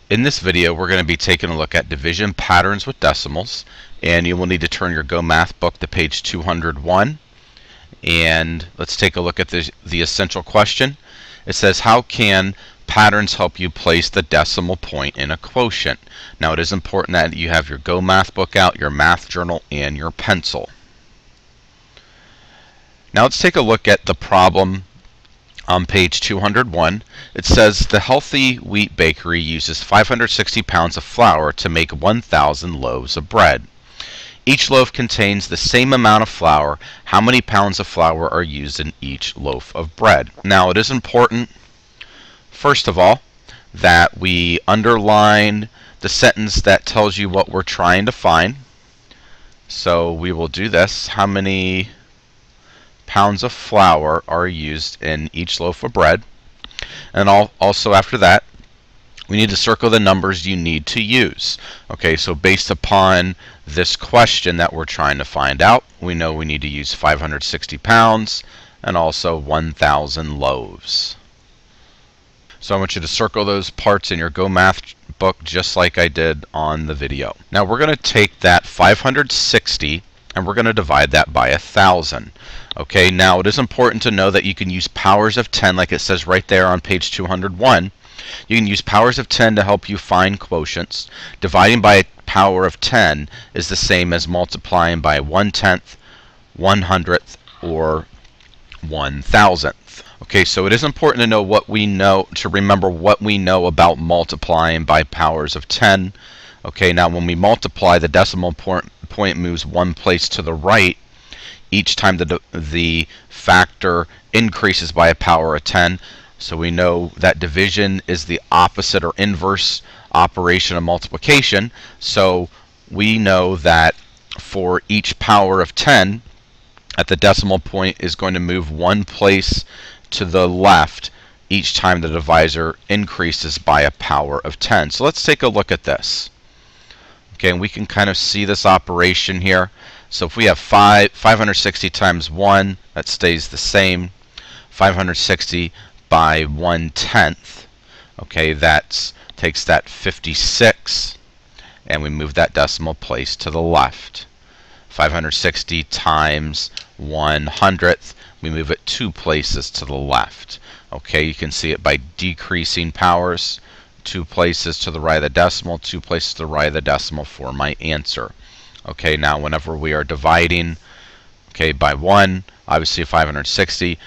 In this video, we're going to be taking a look at division patterns with decimals, and you will need to turn your Go Math book to page 201. And let's take a look at the essential question. It says, how can patterns help you place the decimal point in a quotient? Now, it is important that you have your Go Math book out, your math journal, and your pencil. Now, let's take a look at the problem on page 201. It says the Healthy Wheat Bakery uses 560 pounds of flour to make 1,000 loaves of bread. Each loaf contains the same amount of flour. How many pounds of flour are used in each loaf of bread? Now, it is important, first of all, that we underline the sentence that tells you what we're trying to find. So we will do this. How many pounds of flour are used in each loaf of bread? And also after that, we need to circle the numbers you need to use. Okay, so based upon this question that we're trying to find out, we know we need to use 560 pounds and also 1,000 loaves. So I want you to circle those parts in your Go Math book just like I did on the video. Now we're going to take that 560 and we're going to divide that by 1,000. Okay, now it is important to know that you can use powers of 10 like it says right there on page 201. You can use powers of 10 to help you find quotients. Dividing by a power of 10 is the same as multiplying by 1/10, 1/100th, or 1,000th. Okay, so it is important to know what we know, to remember what we know about multiplying by powers of 10. Okay, now when we multiply, the decimal point moves one place to the right each time the factor increases by a power of 10. So we know that division is the opposite or inverse operation of multiplication. So we know that for each power of 10, at the decimal point is going to move one place to the left each time the divisor increases by a power of 10. So let's take a look at this. Okay, and we can kind of see this operation here. So if we have 560 times 1, that stays the same. 560 by 1/10. Okay, that takes that 56, and we move that decimal place to the left. 560 times 1/100th, we move it 2 places to the left. Okay, you can see it by decreasing powers. 2 places to the right of the decimal, 2 places to the right of the decimal for my answer. Okay, now whenever we are dividing, okay, by 1, obviously 560.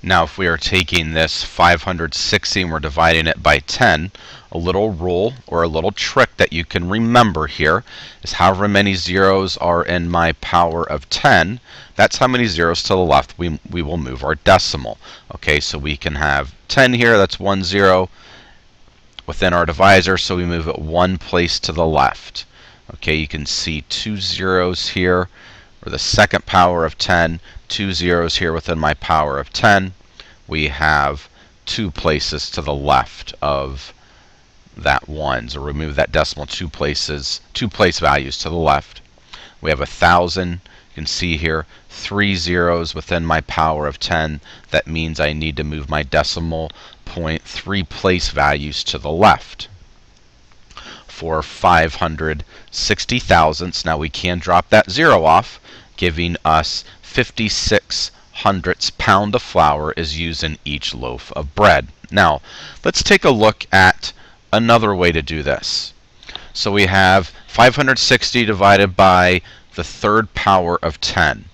Now if we are taking this 560 and we're dividing it by 10, a little rule or a little trick that you can remember here is however many zeros are in my power of 10, that's how many zeros to the left we will move our decimal. Okay, so we can have 10 here, that's 1 0 within our divisor, so we move it one place to the left. Okay, you can see 2 zeros here, or the second power of 10, 2 zeros here within my power of 10. We have 2 places to the left of that 1. So remove that decimal 2 places, 2 place values to the left. We have 1,000. You can see here 3 zeros within my power of 10. That means I need to move my decimal point 3 place values to the left. For 560 thousandths, now we can drop that 0 off, giving us 56 hundredths pound of flour is used in each loaf of bread. Now, let's take a look at another way to do this. So we have 560 divided by the third power of 10.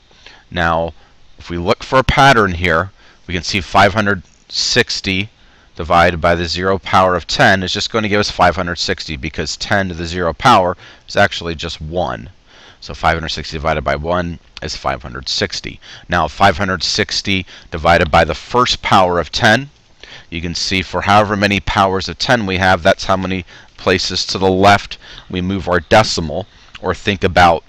Now, if we look for a pattern here, we can see 560 divided by the 0 power of 10 is just going to give us 560 because 10 to the 0 power is actually just 1. So 560 divided by 1 is 560. Now 560 divided by the first power of 10, you can see for however many powers of 10 we have, that's how many places to the left we move our decimal. Or think about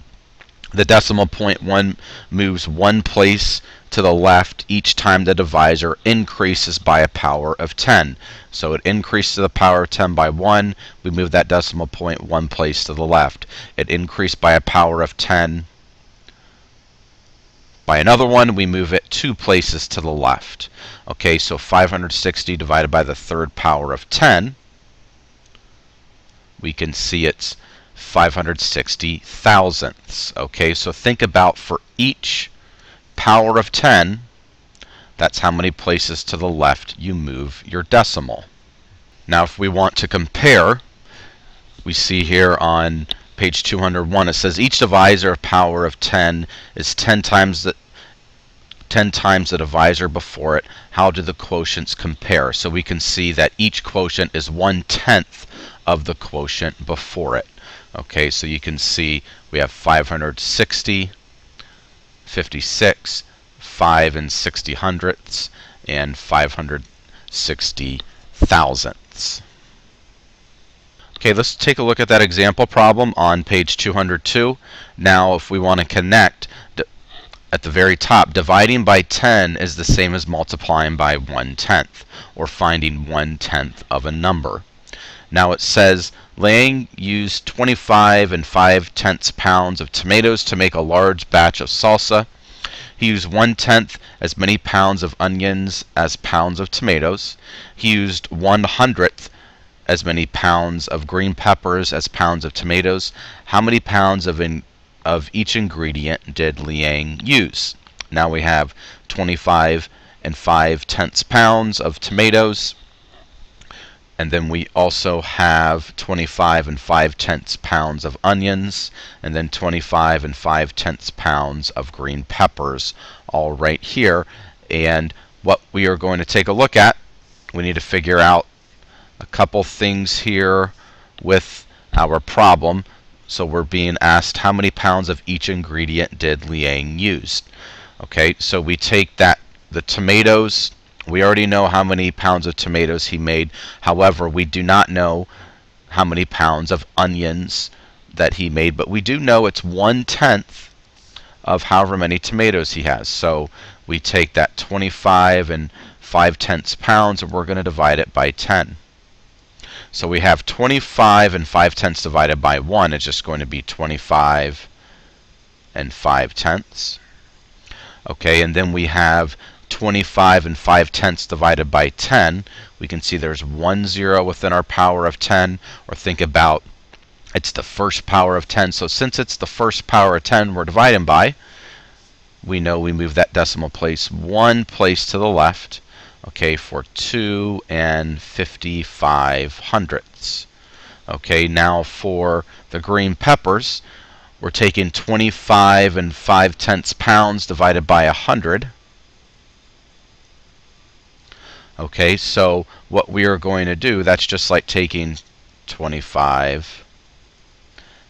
the decimal point 1 moves one place to the left each time the divisor increases by a power of 10. So it increased to the power of 10 by 1, we move that decimal point one place to the left. It increased by a power of 10 by another one, we move it 2 places to the left. Okay, so 560 divided by the third power of 10 we can see it's 560 thousandths. Okay, so think about for each power of 10, that's how many places to the left you move your decimal. Now if we want to compare, we see here on page 201, it says each divisor of power of 10 is 10 times the divisor before it. How do the quotients compare? So we can see that each quotient is 1/10 of the quotient before it. Okay, so you can see we have 560, 56, 5 and 60 hundredths, and 560 thousandths. Okay, let's take a look at that example problem on page 202. Now, if we want to connect, at the very top, dividing by 10 is the same as multiplying by 1/10, or finding 1/10 of a number. Now it says Liang used 25 and 5/10 pounds of tomatoes to make a large batch of salsa. He used 1/10 as many pounds of onions as pounds of tomatoes. He used 1/100th as many pounds of green peppers as pounds of tomatoes. How many pounds of each ingredient did Liang use? Now we have 25 and 5/10 pounds of tomatoes, and then we also have 25 and 5/10 pounds of onions, and then 25 and 5/10 pounds of green peppers, all right here. And what we are going to take a look at, we need to figure out a couple things here with our problem. So we're being asked how many pounds of each ingredient did Liang use. Okay, so we take that, the tomatoes, we already know how many pounds of tomatoes he made. However, we do not know how many pounds of onions that he made, but we do know it's 1/10 of however many tomatoes he has. So we take that 25 and 5/10 pounds, and we're going to divide it by 10. So we have 25 and 5/10 divided by 1 is just going to be 25 and 5/10. Okay, and then we have 25 and 5/10 divided by 10. We can see there's 1 0 within our power of 10, or think about it's the first power of 10. So since it's the first power of 10 we're dividing by, we know we move that decimal place 1 place to the left. Okay, for 2 and 55 hundredths. Okay, now for the green peppers, we're taking 25 and 5/10 pounds divided by 100. Okay, so what we are going to do, that's just like taking 25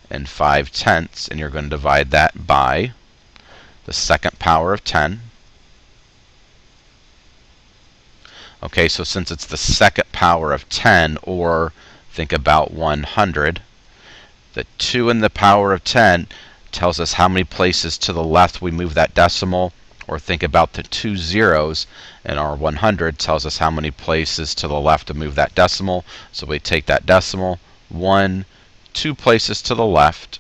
and 5/10, and you're going to divide that by the second power of 10. Okay, so since it's the second power of 10, or think about 100, the 2 in the power of 10 tells us how many places to the left we move that decimal, or think about the 2 zeros in our 100 tells us how many places to the left to move that decimal. So we take that decimal 1, 2 places to the left.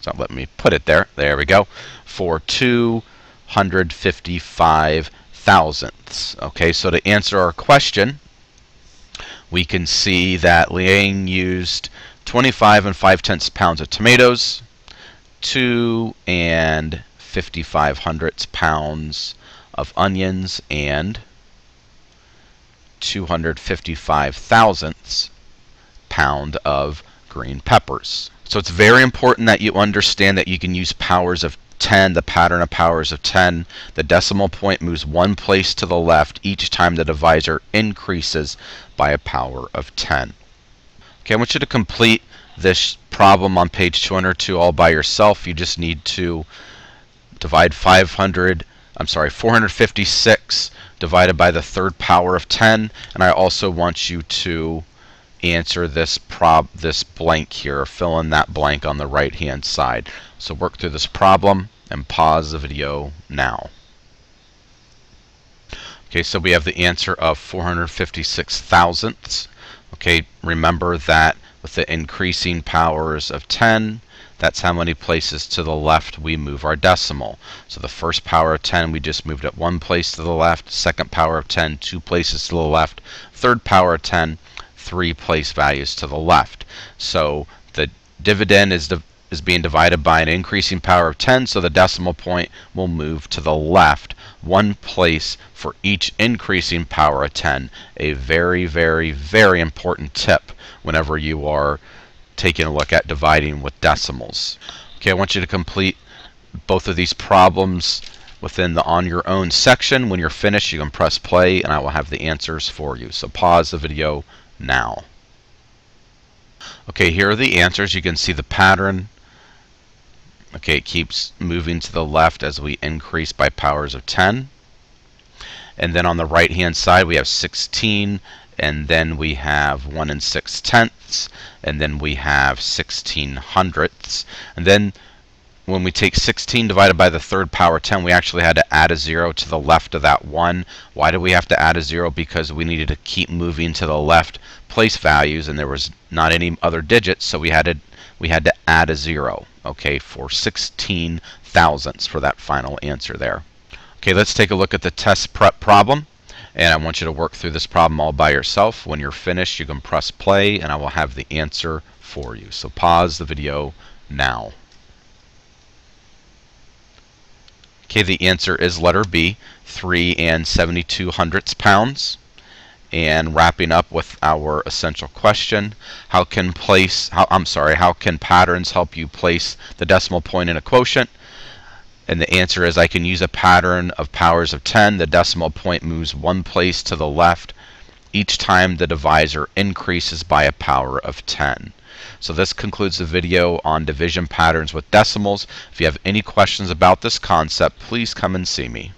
So let me put it there. There we go. For 255 thousandths. Okay, so to answer our question, we can see that Liang used 25 and 5/10 pounds of tomatoes, 2 and 55 hundredths pounds of onions, and 255 thousandths pound of green peppers. So it's very important that you understand that you can use powers of 10, the pattern of powers of 10. The decimal point moves 1 place to the left each time the divisor increases by a power of 10. Okay, I want you to complete this problem on page 202 all by yourself. You just need to divide 456 divided by the third power of 10, and I also want you to answer this blank here, fill in that blank on the right hand side. So work through this problem and pause the video now. Okay, so we have the answer of 456 thousandths. Okay, remember that with the increasing powers of 10, that's how many places to the left we move our decimal. So the first power of 10, we just moved it 1 place to the left. Second power of 10, 2 places to the left. Third power of 10, 3 place values to the left. So the dividend is being divided by an increasing power of 10, so the decimal point will move to the left 1 place for each increasing power of 10. A very, very, very important tip whenever you are taking a look at dividing with decimals. Okay, I want you to complete both of these problems within the On Your Own section. When you're finished, you can press play and I will have the answers for you. So pause the video now. Okay, here are the answers. You can see the pattern. Okay, it keeps moving to the left as we increase by powers of 10. And then on the right hand side we have 16, and then we have 1 6/10, and then we have 16/100. And then when we take 16 divided by the third power 10, we actually had to add a 0 to the left of that 1. Why did we have to add a 0? Because we needed to keep moving to the left place values, and there was not any other digits, so we had to add a 0, okay, for 16 thousandths for that final answer there. Okay, let's take a look at the test prep problem, and I want you to work through this problem all by yourself. When you're finished, you can press play and I will have the answer for you. So pause the video now. Okay, the answer is letter B, 3 72 pounds. And wrapping up with our essential question, how can patterns help you place the decimal point in a quotient? And the answer is I can use a pattern of powers of 10. The decimal point moves 1 place to the left each time the divisor increases by a power of 10. So this concludes the video on division patterns with decimals. If you have any questions about this concept, please come and see me.